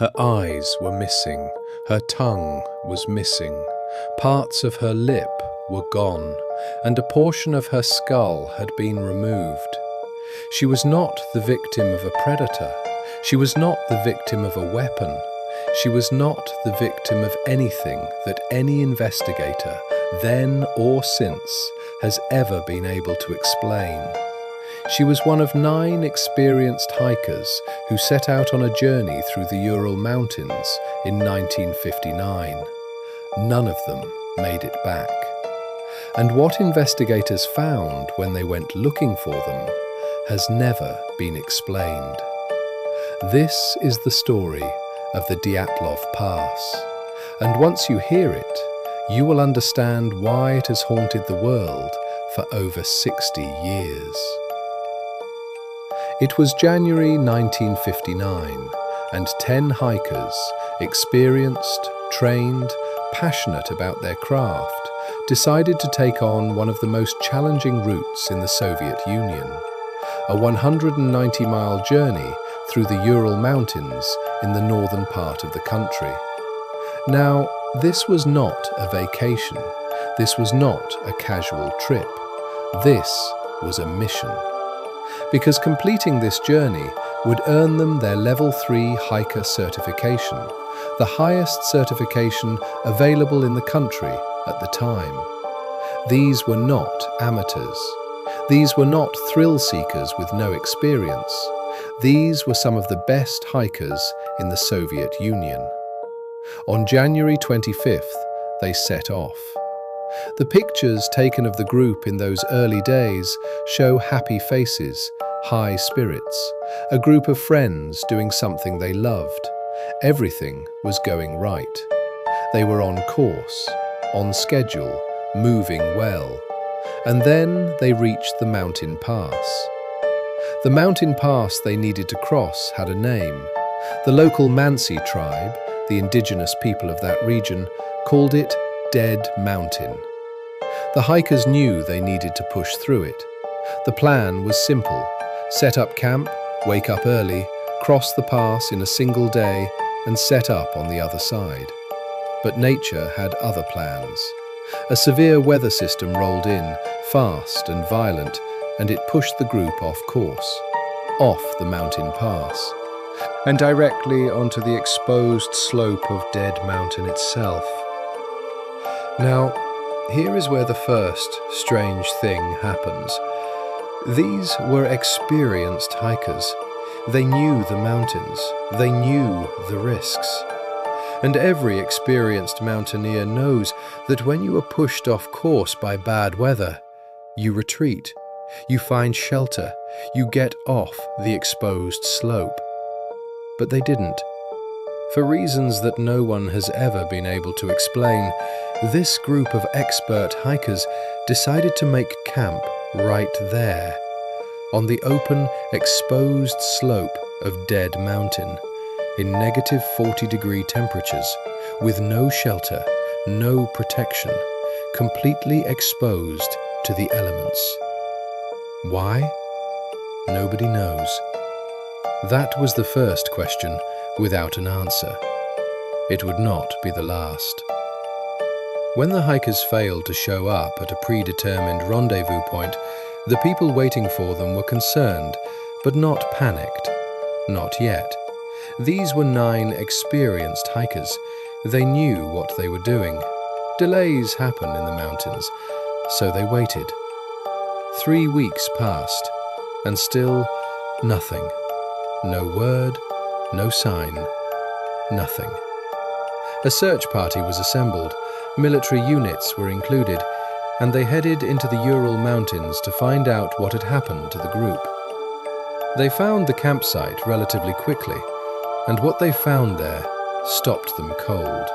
Her eyes were missing, her tongue was missing, parts of her lip were gone, and a portion of her skull had been removed. She was not the victim of a predator. She was not the victim of a weapon. She was not the victim of anything that any investigator, then or since, has ever been able to explain. She was one of 9 experienced hikers who set out on a journey through the Ural Mountains in 1959. None of them made it back. And what investigators found when they went looking for them has never been explained. This is the story of the Dyatlov Pass, and once you hear it, you will understand why it has haunted the world for over 60 years. It was January 1959, and 10 hikers, experienced, trained, passionate about their craft, decided to take on one of the most challenging routes in the Soviet Union, a 190-mile journey through the Ural Mountains in the northern part of the country. Now, this was not a vacation. This was not a casual trip. This was a mission. Because completing this journey would earn them their Level 3 hiker certification, the highest certification available in the country at the time. These were not amateurs. These were not thrill seekers with no experience. These were some of the best hikers in the Soviet Union. On January 25th, they set off. The pictures taken of the group in those early days show happy faces, high spirits, a group of friends doing something they loved. Everything was going right. They were on course, on schedule, moving well. And then they reached the mountain pass. The mountain pass they needed to cross had a name. The local Mansi tribe, the indigenous people of that region, called it Dead Mountain. The hikers knew they needed to push through it. The plan was simple: set up camp, wake up early, cross the pass in a single day, and set up on the other side. But nature had other plans. A severe weather system rolled in, fast and violent, and it pushed the group off course, off the mountain pass, and directly onto the exposed slope of Dead Mountain itself. Now, here is where the first strange thing happens. These were experienced hikers. They knew the mountains. They knew the risks. And every experienced mountaineer knows that when you are pushed off course by bad weather, you retreat, you find shelter, you get off the exposed slope. But they didn't. For reasons that no one has ever been able to explain, this group of expert hikers decided to make camp right there, on the open, exposed slope of Dead Mountain, in negative 40-degree temperatures, with no shelter, no protection, completely exposed to the elements. Why? Nobody knows. That was the first question, without an answer. It would not be the last. When the hikers failed to show up at a predetermined rendezvous point, the people waiting for them were concerned, but not panicked. Not yet. These were 9 experienced hikers. They knew what they were doing. Delays happen in the mountains, so they waited. 3 weeks passed, and still nothing. No word, no sign, nothing. A search party was assembled, military units were included, and they headed into the Ural Mountains to find out what had happened to the group. They found the campsite relatively quickly, and what they found there stopped them cold.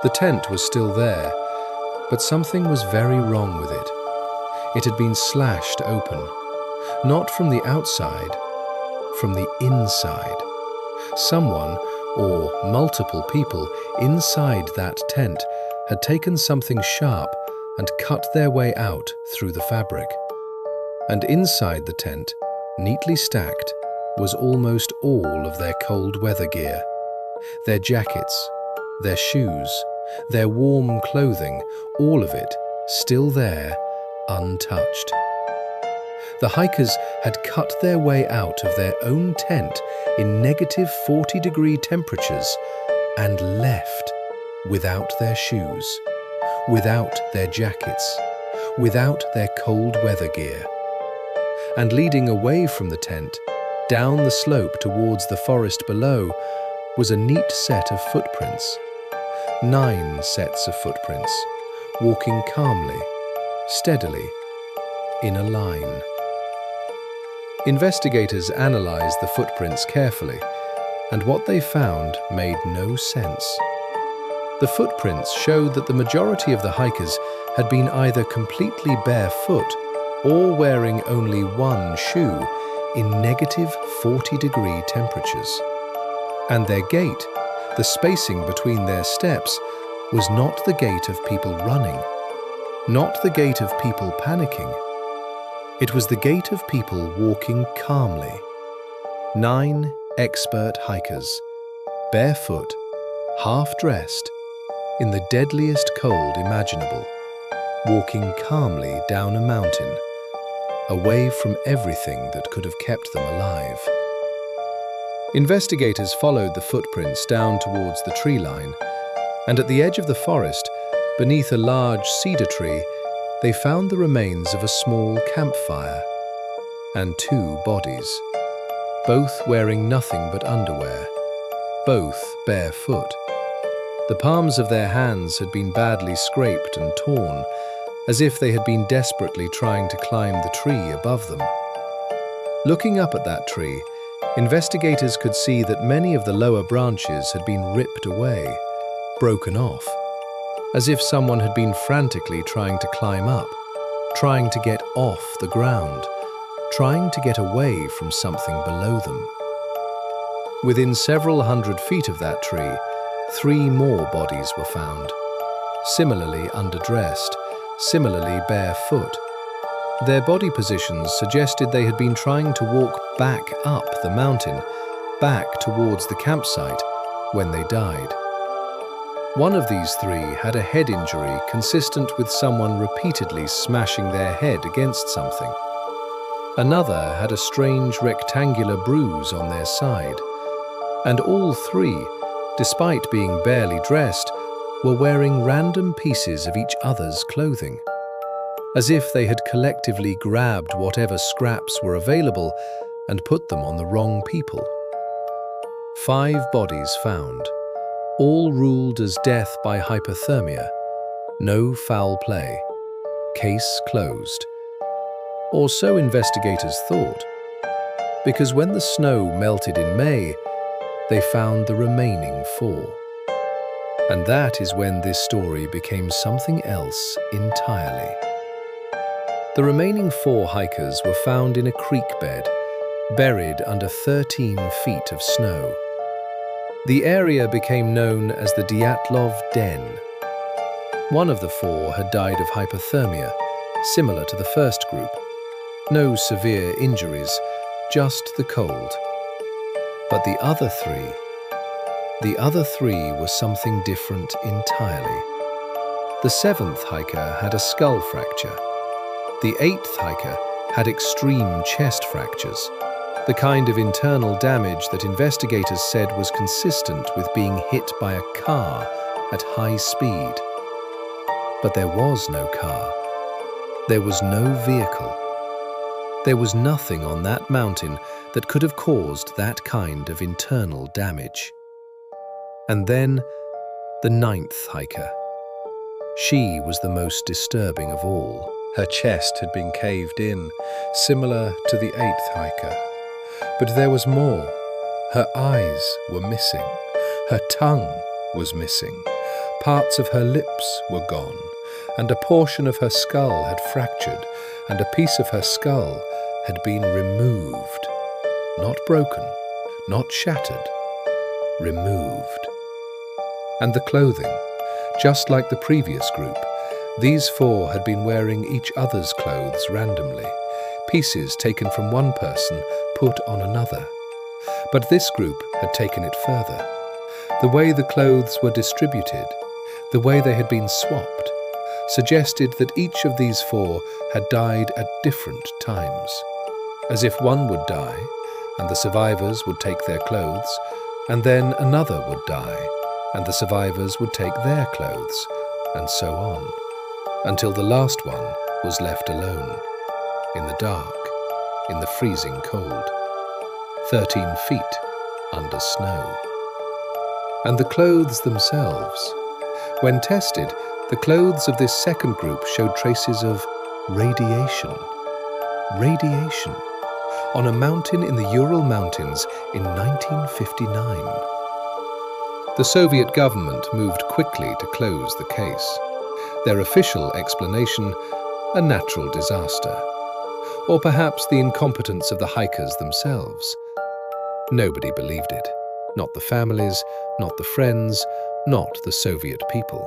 The tent was still there, but something was very wrong with it. It had been slashed open, not from the outside, from the inside. Someone, or multiple people, inside that tent had taken something sharp and cut their way out through the fabric. And inside the tent, neatly stacked, was almost all of their cold weather gear. Their jackets, their shoes, their warm clothing, all of it still there, untouched. The hikers had cut their way out of their own tent in negative 40-degree temperatures and left without their shoes, without their jackets, without their cold weather gear. And leading away from the tent, down the slope towards the forest below, was a neat set of footprints. 9 sets of footprints, walking calmly, steadily, in a line. Investigators analyzed the footprints carefully, and what they found made no sense. The footprints showed that the majority of the hikers had been either completely barefoot or wearing only one shoe in negative 40-degree temperatures. And their gait, the spacing between their steps, was not the gait of people running, not the gait of people panicking. It was the gait of people walking calmly. 9 expert hikers, barefoot, half-dressed, in the deadliest cold imaginable, walking calmly down a mountain, away from everything that could have kept them alive. Investigators followed the footprints down towards the tree line, and at the edge of the forest, beneath a large cedar tree, they found the remains of a small campfire and 2 bodies, both wearing nothing but underwear, both barefoot. The palms of their hands had been badly scraped and torn, as if they had been desperately trying to climb the tree above them. Looking up at that tree, investigators could see that many of the lower branches had been ripped away, broken off, as if someone had been frantically trying to climb up, trying to get off the ground, trying to get away from something below them. Within several hundred feet of that tree, 3 more bodies were found, similarly underdressed, similarly barefoot. Their body positions suggested they had been trying to walk back up the mountain, back towards the campsite, when they died. One of these 3 had a head injury consistent with someone repeatedly smashing their head against something. Another had a strange rectangular bruise on their side. And all 3, despite being barely dressed, were wearing random pieces of each other's clothing, as if they had collectively grabbed whatever scraps were available and put them on the wrong people. 5 bodies found, all ruled as death by hypothermia, no foul play, case closed. Or so investigators thought, because when the snow melted in May, they found the remaining 4. And that is when this story became something else entirely. The remaining 4 hikers were found in a creek bed, buried under 13 feet of snow. The area became known as the Dyatlov Den. One of the 4 had died of hypothermia, similar to the first group. No severe injuries, just the cold. But the other 3 were something different entirely. The 7th hiker had a skull fracture. The 8th hiker had extreme chest fractures, the kind of internal damage that investigators said was consistent with being hit by a car at high speed. But there was no car. There was no vehicle. There was nothing on that mountain that could have caused that kind of internal damage. And then, the 9th hiker. She was the most disturbing of all. Her chest had been caved in, similar to the 8th hiker. But there was more. Her eyes were missing. Her tongue was missing. Parts of her lips were gone, and a portion of her skull had fractured, and a piece of her skull had been removed. Not broken, not shattered, removed. And the clothing, just like the previous group, these 4 had been wearing each other's clothes randomly, pieces taken from one person put on another, But this group had taken it further. The way the clothes were distributed, the way they had been swapped, suggested that each of these four had died at different times. As if one would die, and the survivors would take their clothes, and then another would die, and the survivors would take their clothes, and so on, until the last one was left alone, in the dark, in the freezing cold, 13 feet under snow. And the clothes themselves. When tested, the clothes of this second group showed traces of radiation. Radiation. On a mountain in the Ural Mountains in 1959. The Soviet government moved quickly to close the case. Their official explanation, a natural disaster. Or perhaps the incompetence of the hikers themselves. Nobody believed it. Not the families, not the friends, not the Soviet people.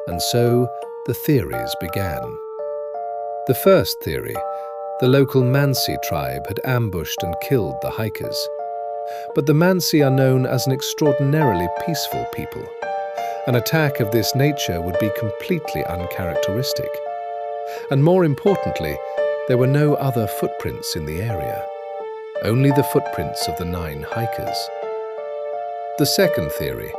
And so the theories began. The first theory, the local Mansi tribe had ambushed and killed the hikers. But the Mansi are known as an extraordinarily peaceful people. An attack of this nature would be completely uncharacteristic. And more importantly, there were no other footprints in the area. Only the footprints of the 9 hikers. The second theory,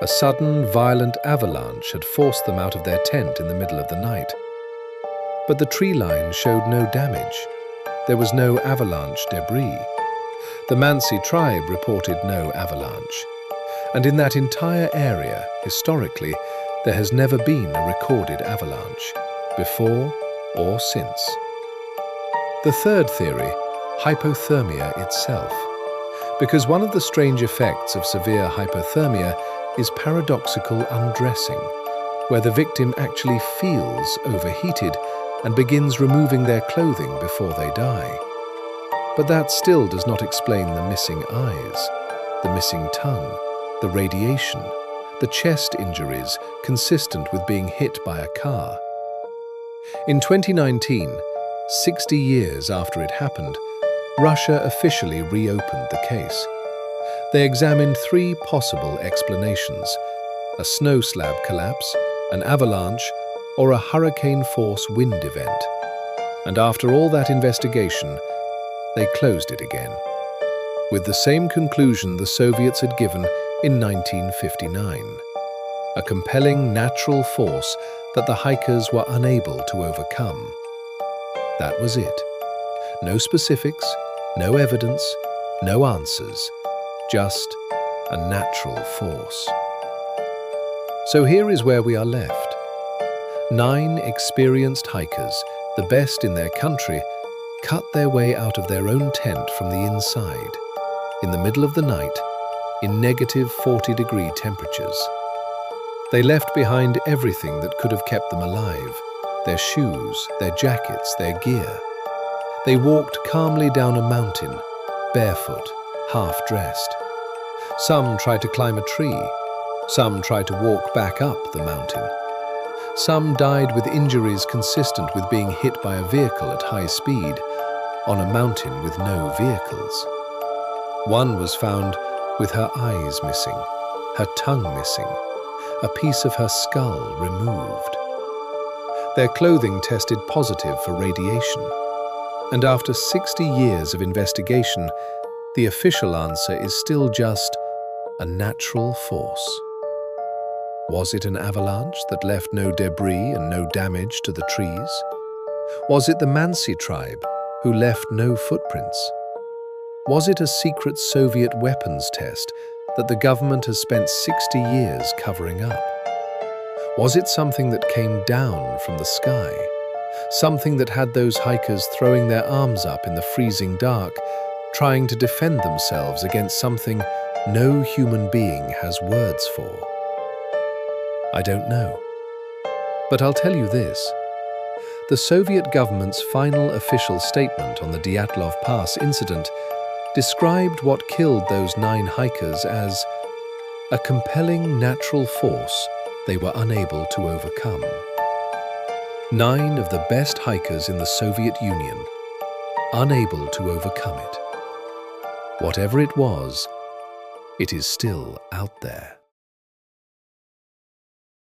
a sudden, violent avalanche had forced them out of their tent in the middle of the night. But the tree line showed no damage. There was no avalanche debris. The Mansi tribe reported no avalanche. And in that entire area, historically, there has never been a recorded avalanche, before or since. The third theory, hypothermia itself. Because one of the strange effects of severe hypothermia is paradoxical undressing, where the victim actually feels overheated and begins removing their clothing before they die. But that still does not explain the missing eyes, the missing tongue, the radiation, the chest injuries consistent with being hit by a car. In 2019, 60 years after it happened, Russia officially reopened the case. They examined 3 possible explanations: a snow slab collapse, an avalanche, or a hurricane-force wind event. And after all that investigation, they closed it again, with the same conclusion the Soviets had given in 1959, a compelling natural force that the hikers were unable to overcome. That was it. No specifics, no evidence, no answers, just a natural force. So here is where we are left. 9 experienced hikers, the best in their country, cut their way out of their own tent from the inside, in the middle of the night, in negative 40-degree temperatures. They left behind everything that could have kept them alive: their shoes, their jackets, their gear. They walked calmly down a mountain, barefoot, half-dressed. Some tried to climb a tree. Some tried to walk back up the mountain. Some died with injuries consistent with being hit by a vehicle at high speed on a mountain with no vehicles. One was found with her eyes missing, her tongue missing, a piece of her skull removed. Their clothing tested positive for radiation. And after 60 years of investigation, the official answer is still just a natural force. Was it an avalanche that left no debris and no damage to the trees? Was it the Mansi tribe who left no footprints? Was it a secret Soviet weapons test that the government has spent 60 years covering up? Was it something that came down from the sky? Something that had those hikers throwing their arms up in the freezing dark, trying to defend themselves against something no human being has words for? I don't know. But I'll tell you this. The Soviet government's final official statement on the Dyatlov Pass incident described what killed those 9 hikers as a compelling natural force they were unable to overcome. 9 of the best hikers in the Soviet Union, unable to overcome it. Whatever it was, it is still out there.